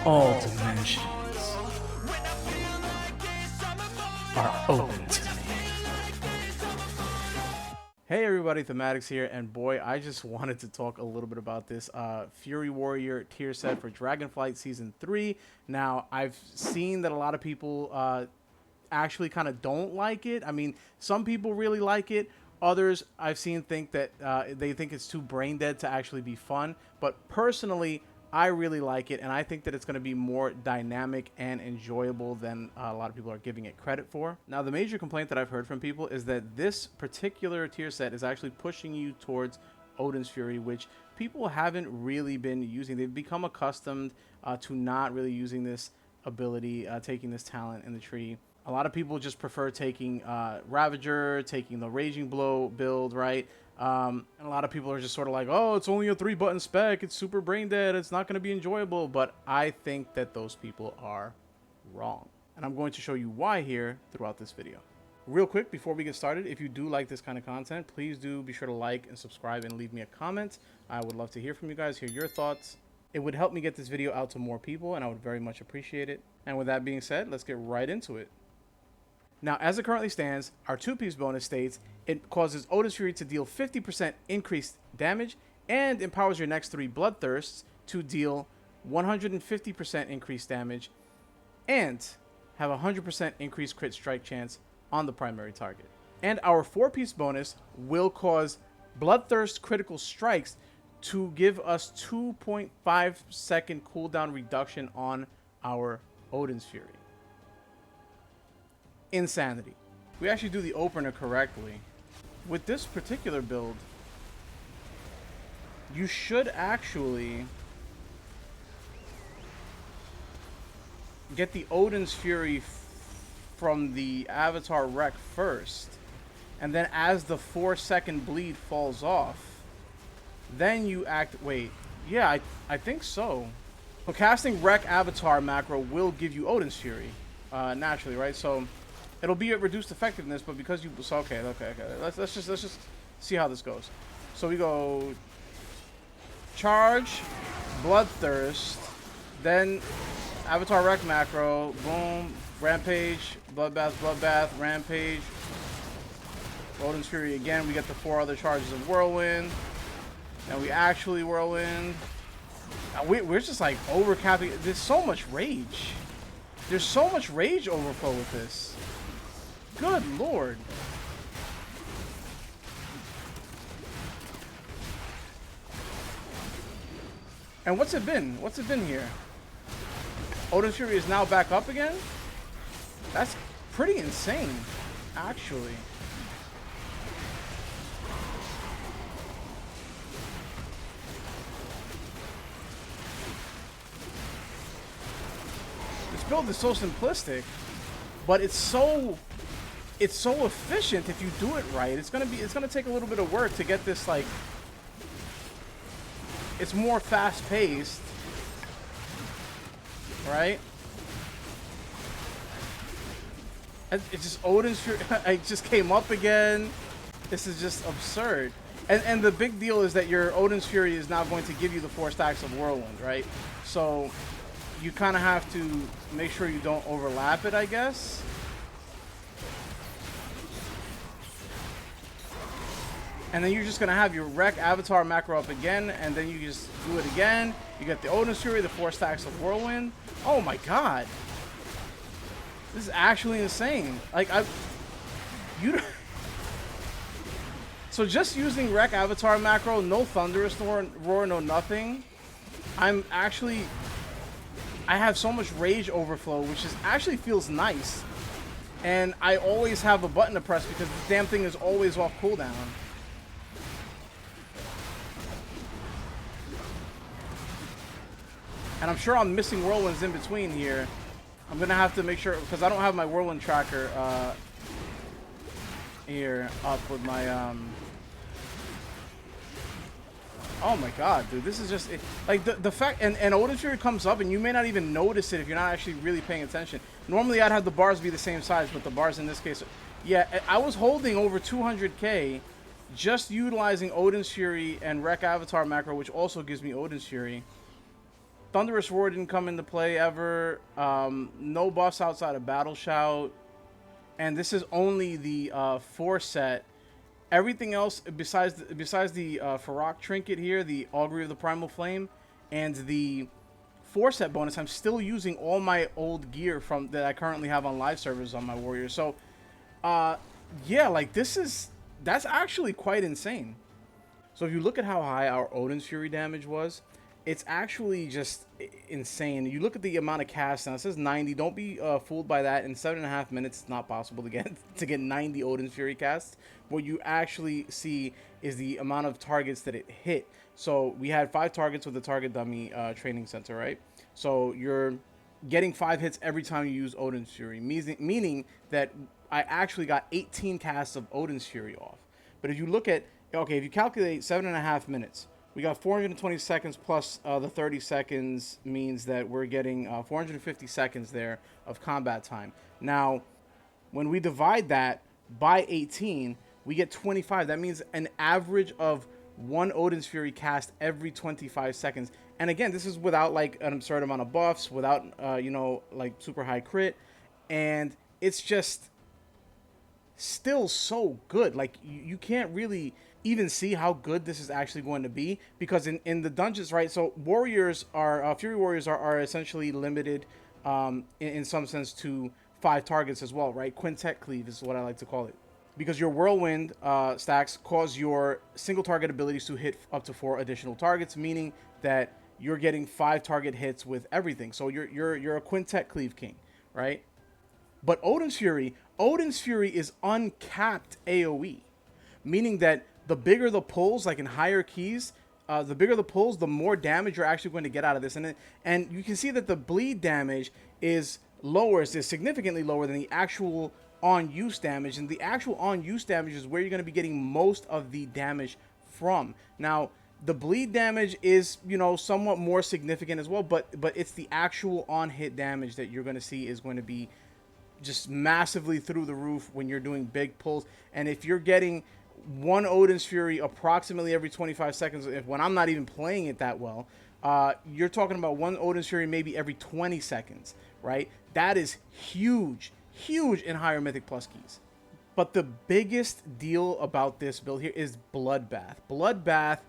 All dimensions are open to me. Hey everybody, Thematics here, and boy, I just wanted to talk a little bit about this Fury Warrior tier set for Dragonflight Season 3. Now, I've seen that a lot of people actually kind of don't like it. I mean, some people really like it. Others I've seen think that they think it's too brain dead to actually be fun. But personally, I really like it, and I think that it's going to be more dynamic and enjoyable than a lot of people are giving it credit for. Now, the major complaint that I've heard from people is that this particular tier set is actually pushing you towards Odin's Fury, which people haven't really been using. They've become accustomed to not really using this ability, taking this talent in the tree. A lot of people just prefer taking Ravager, taking the Raging Blow build, right? And a lot of people are just sort of like, oh, it's only a 3-button spec. It's super brain dead. It's not going to be enjoyable. But I think that those people are wrong. And I'm going to show you why here throughout this video. Real quick, before we get started, if you do like this kind of content, please do be sure to like and subscribe and leave me a comment. I would love to hear from you guys, hear your thoughts. It would help me get this video out to more people, and I would very much appreciate it. And with that being said, let's get right into it. Now, as it currently stands, our 2-piece bonus states it causes Odin's Fury to deal 50% increased damage and empowers your next 3 Bloodthirsts to deal 150% increased damage and have a 100% increased crit strike chance on the primary target. And our 4-piece bonus will cause Bloodthirst critical strikes to give us 2.5 second cooldown reduction on our Odin's Fury. Insanity. We actually do the opener correctly. With this particular build, you should actually get the Odin's Fury from the Avatar Wreck first, and then as the 4-second bleed falls off, then you wait, yeah, I think so. So casting Wreck Avatar macro will give you Odin's Fury, naturally, right? So it'll be at reduced effectiveness, but because you okay. Let's just see how this goes. So we go charge, Bloodthirst, then Avatar Wreck macro, boom, Rampage, Bloodbath, Rampage, Odin's Fury again. We get the 4 other charges of Whirlwind. Now we actually Whirlwind. Now we're just like overcapping. There's so much rage. There's so much rage overflow with this. Good lord. And what's it been? What's it been here? Odin's Fury is now back up again? That's pretty insane, actually. This build is so simplistic, but it's so efficient if you do it right. It's gonna take a little bit of work to get this, like, it's more fast paced, right? It's just Odin's Fury. I just came up again. This is just absurd. And the big deal is that your Odin's Fury is now going to give you the 4 stacks of Whirlwind, right? So you kind of have to make sure you don't overlap it, I guess. And then you're just going to have your Wreck Avatar macro up again, and then you just do it again. You get the Odin's Fury, the 4 stacks of Whirlwind. Oh my god. This is actually insane. Like, So just using Wreck Avatar macro, no Thunderous Roar, no nothing. I have so much rage overflow, which actually feels nice. And I always have a button to press because the damn thing is always off cooldown. And I'm sure I'm missing Whirlwinds in between here. I'm going to have to make sure, because I don't have my Whirlwind tracker here up with my... Oh my god, dude, this is just... like, the fact... And Odin's Fury comes up, and you may not even notice it if you're not actually really paying attention. Normally, I'd have the bars be the same size, but the bars in this case... Yeah, I was holding over 200k just utilizing Odin's Fury and Wreck Avatar macro, which also gives me Odin's Fury. Thunderous Roar didn't come into play ever. No buffs outside of Battle Shout. And this is only the 4 set. Everything else besides the Farok trinket here, the Augury of the Primal Flame, and the 4 set bonus, I'm still using all my old gear from that I currently have on live servers on my warriors. So, yeah, like that's actually quite insane. So if you look at how high our Odin's Fury damage was, it's actually just insane. You look at the amount of cast now. It says 90. Don't be fooled by that. In 7.5 minutes, it's not possible to get 90 Odin's Fury casts. What you actually see is the amount of targets that it hit. So we had 5 targets with the target dummy training center, right? So you're getting 5 hits every time you use Odin's Fury, meaning that I actually got 18 casts of Odin's Fury off. But if you look at, okay, if you calculate 7.5 minutes, we got 420 seconds plus the 30 seconds means that we're getting 450 seconds there of combat time. Now, when we divide that by 18, we get 25. That means an average of 1 Odin's Fury cast every 25 seconds. And again, this is without like an absurd amount of buffs, without, you know, like super high crit. And it's just still so good. Like you can't really even see how good this is actually going to be, because in the dungeons, right? So warriors are Fury warriors are essentially limited in some sense to 5 targets as well, right? Quintet cleave is what I like to call it, because your whirlwind stacks cause your single target abilities to hit up to 4 additional targets, meaning that you're getting 5 target hits with everything. So you're a quintet cleave king, right? But Odin's Fury is uncapped AoE, meaning that the bigger the pulls, like in higher keys, the bigger the pulls, the more damage you're actually going to get out of this. And you can see that the bleed damage is significantly lower than the actual on-use damage. And the actual on-use damage is where you're going to be getting most of the damage from. Now, the bleed damage is, you know, somewhat more significant as well, but it's the actual on-hit damage that you're going to see is going to be just massively through the roof when you're doing big pulls. And if you're getting 1 Odin's Fury approximately every 25 seconds, when I'm not even playing it that well, you're talking about 1 Odin's Fury maybe every 20 seconds, right? That is huge in higher Mythic Plus keys. But the biggest deal about this build here is Bloodbath. Bloodbath,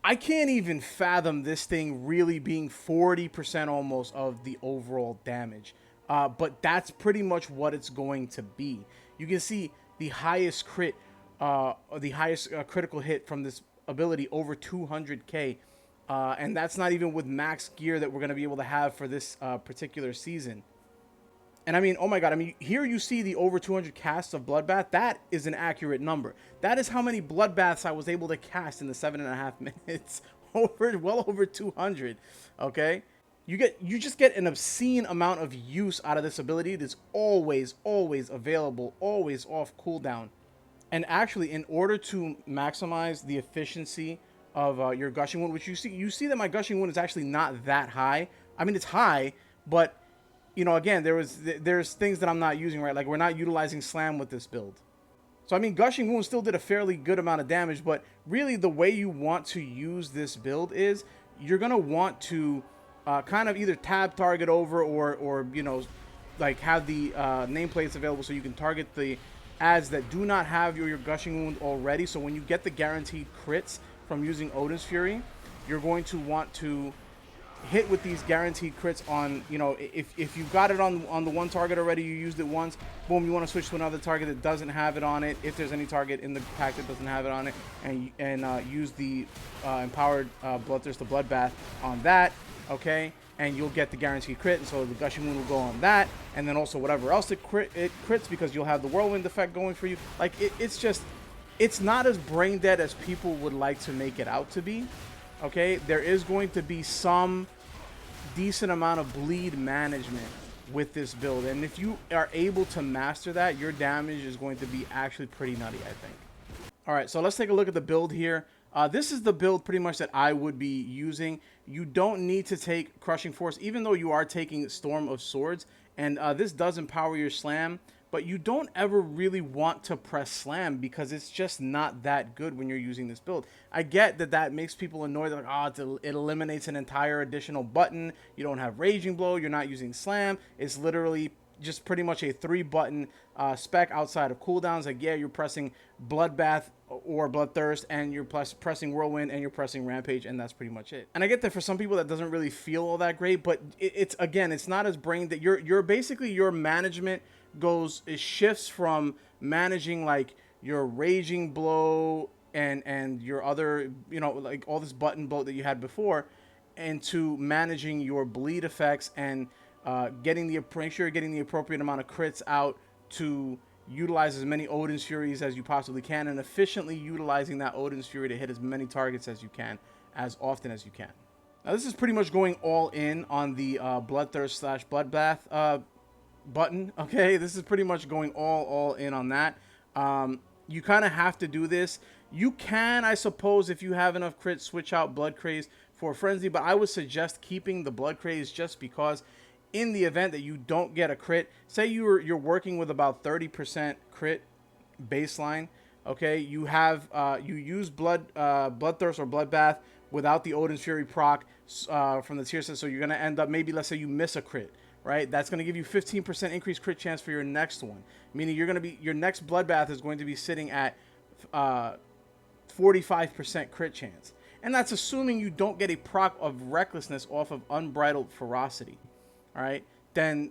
I can't even fathom this thing really being 40% almost of the overall damage. But that's pretty much what it's going to be. You can see the highest crit, the highest critical hit from this ability over 200k, and that's not even with max gear that we're going to be able to have for this particular season. And I mean, oh my god, I mean, here you see the over 200 casts of Bloodbath. That is an accurate number. That is how many Bloodbaths I was able to cast in the 7.5 minutes. Well over 200, okay? You just get an obscene amount of use out of this ability. It is always available, always off cooldown. And actually, in order to maximize the efficiency of your Gushing Wound, which you see that my Gushing Wound is actually not that high. I mean, it's high, but you know, again, there's things that I'm not using, right? Like we're not utilizing Slam with this build. So I mean, Gushing Wound still did a fairly good amount of damage, but really the way you want to use this build is you're gonna want to kind of either tab target over or you know, like have the nameplates available so you can target the ads that do not have your Gushing Wound already. So when you get the guaranteed crits from using Odin's Fury, you're going to want to hit with these guaranteed crits on, you know, if you've got it on the one target already, you used it once, boom, you want to switch to another target that doesn't have it on it, if there's any target in the pack that doesn't have it on it, and use the empowered Bloodthirster Bloodbath on that, okay, and you'll get the guaranteed crit. And so the Gushing Wound will go on that, and then also whatever else it crits, because you'll have the Whirlwind effect going for you. Like it's not as brain dead as people would like to make it out to be. Okay, there is going to be some decent amount of bleed management with this build, and if you are able to master that, your damage is going to be actually pretty nutty, I think. All right, so let's take a look at the build here. This is the build pretty much that I would be using. You don't need to take Crushing Force, even though you are taking Storm of Swords, and this does empower your Slam, but you don't ever really want to press slam because it's just not that good when you're using this build. I get that that makes people annoyed. They're like, oh, it eliminates an entire additional button. You don't have Raging Blow. You're not using slam. It's literally just pretty much a 3-button spec outside of cooldowns. Like, yeah, you're pressing Bloodbath or Bloodthirst, and you're pressing Whirlwind, and you're pressing Rampage, and that's pretty much it. And I get that for some people that doesn't really feel all that great, but it's again, it's not as brain that you're basically, your management it shifts from managing like your Raging Blow and your other, you know, like all this button bloat that you had before, into managing your bleed effects and make sure you're getting the appropriate amount of crits out to utilize as many Odin's Furies as you possibly can, and efficiently utilizing that Odin's Fury to hit as many targets as you can, as often as you can. Now, this is pretty much going all in on the Bloodthirst / Bloodbath button. Okay, this is pretty much going all in on that. You kind of have to do this. You can, I suppose, if you have enough crits, switch out Blood Craze for Frenzy, but I would suggest keeping the Blood Craze just because in the event that you don't get a crit, say you're working with about 30% crit baseline, okay, you have you use Bloodthirst or Bloodbath without the Odin's Fury proc from the tier set, so you're gonna end up, maybe let's say you miss a crit, right? That's gonna give you 15% increased crit chance for your next one, meaning your next Bloodbath is going to be sitting at 45% crit chance, and that's assuming you don't get a proc of Recklessness off of Unbridled Ferocity. All right, then,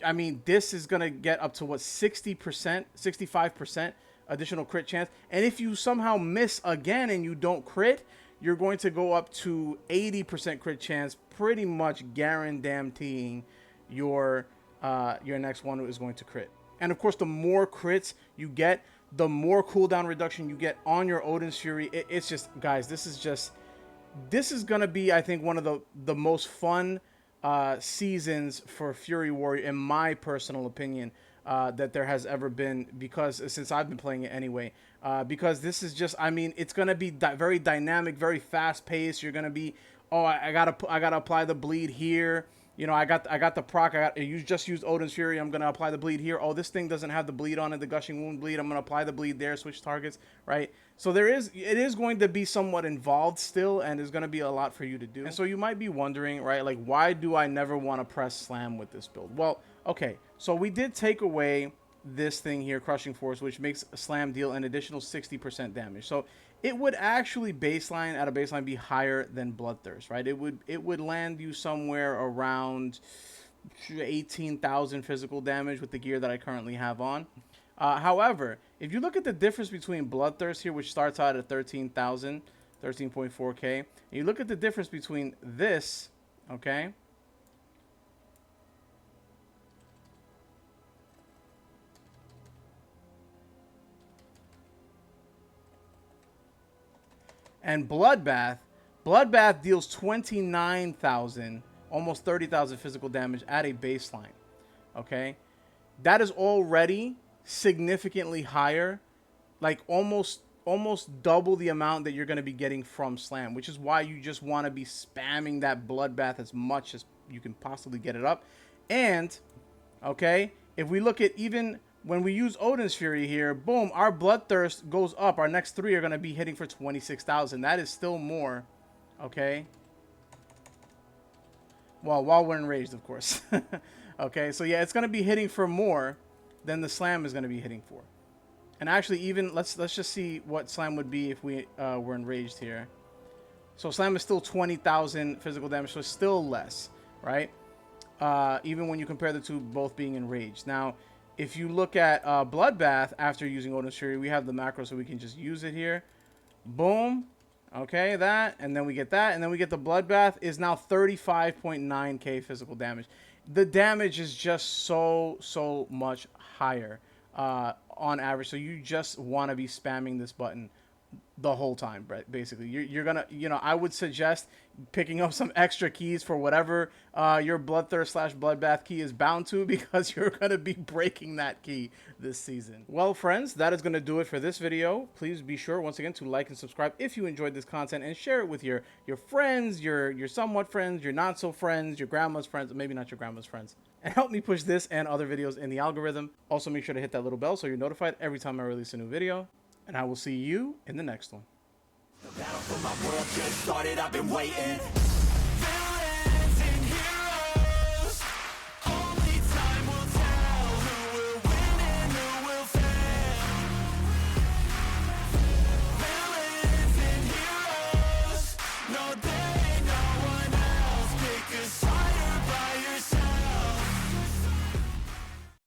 I mean, this is going to get up to, what, 60%, 65% additional crit chance. And if you somehow miss again and you don't crit, you're going to go up to 80% crit chance, pretty much guaranteeing your next one is going to crit. And, of course, the more crits you get, the more cooldown reduction you get on your Odin's Fury. It's just, guys, this is going to be, I think, one of the most fun seasons for Fury Warrior, in my personal opinion, that there has ever been, because since I've been playing it anyway, because this is just, I mean, it's going to be very dynamic, very fast paced. You're going to be, oh, I gotta apply the bleed here. You know, I got the proc. You just used Odin's Fury. I'm gonna apply the bleed here. Oh, this thing doesn't have the bleed on it, the gushing wound bleed. I'm gonna apply the bleed there. Switch targets, right? So it is going to be somewhat involved still, and there's gonna be a lot for you to do. And so you might be wondering, right? Like, why do I never want to press slam with this build? Well, okay, so we did take away this thing here, Crushing Force, which makes a slam deal an additional 60% damage. So it would actually at a baseline be higher than Bloodthirst, right? It would land you somewhere around 18,000 physical damage with the gear that I currently have on. However, if you look at the difference between Bloodthirst here, which starts out at 13,000, 13.4k, and you look at the difference between this, okay, and Bloodbath deals 29,000, almost 30,000 physical damage at a baseline. Okay, that is already significantly higher, like almost double the amount that you're going to be getting from Slam, which is why you just want to be spamming that Bloodbath as much as you can possibly get it up. And okay, if we look at even when we use Odin's Fury here, boom, our Bloodthirst goes up. Our next three are going to be hitting for 26,000. That is still more, okay? Well, while we're enraged, of course. Okay, so yeah, it's going to be hitting for more than the Slam is going to be hitting for. And actually, even, let's just see what Slam would be if we were enraged here. So Slam is still 20,000 physical damage, so it's still less, right? Even when you compare the two both being enraged. Now, if you look at Bloodbath after using Odin's Fury, we have the macro, so we can just use it here. Boom. Okay, that. And then we get that. And then we get the Bloodbath is now 35.9k physical damage. The damage is just so much higher on average. So you just want to be spamming this button the whole time, basically. You're gonna, I would suggest picking up some extra keys for whatever your bloodthirst / bloodbath key is bound to, because you're gonna be breaking that key this season. Well, friends, that is gonna do it for this video. Please be sure once again to like and subscribe if you enjoyed this content, and share it with your friends, your somewhat friends, your not so friends, your grandma's friends, maybe not your grandma's friends, and help me push this and other videos in the algorithm. Also, make sure to hit that little bell so you're notified every time I release a new video. And I will see you in the next one. The battle for my world just started, I've been waiting.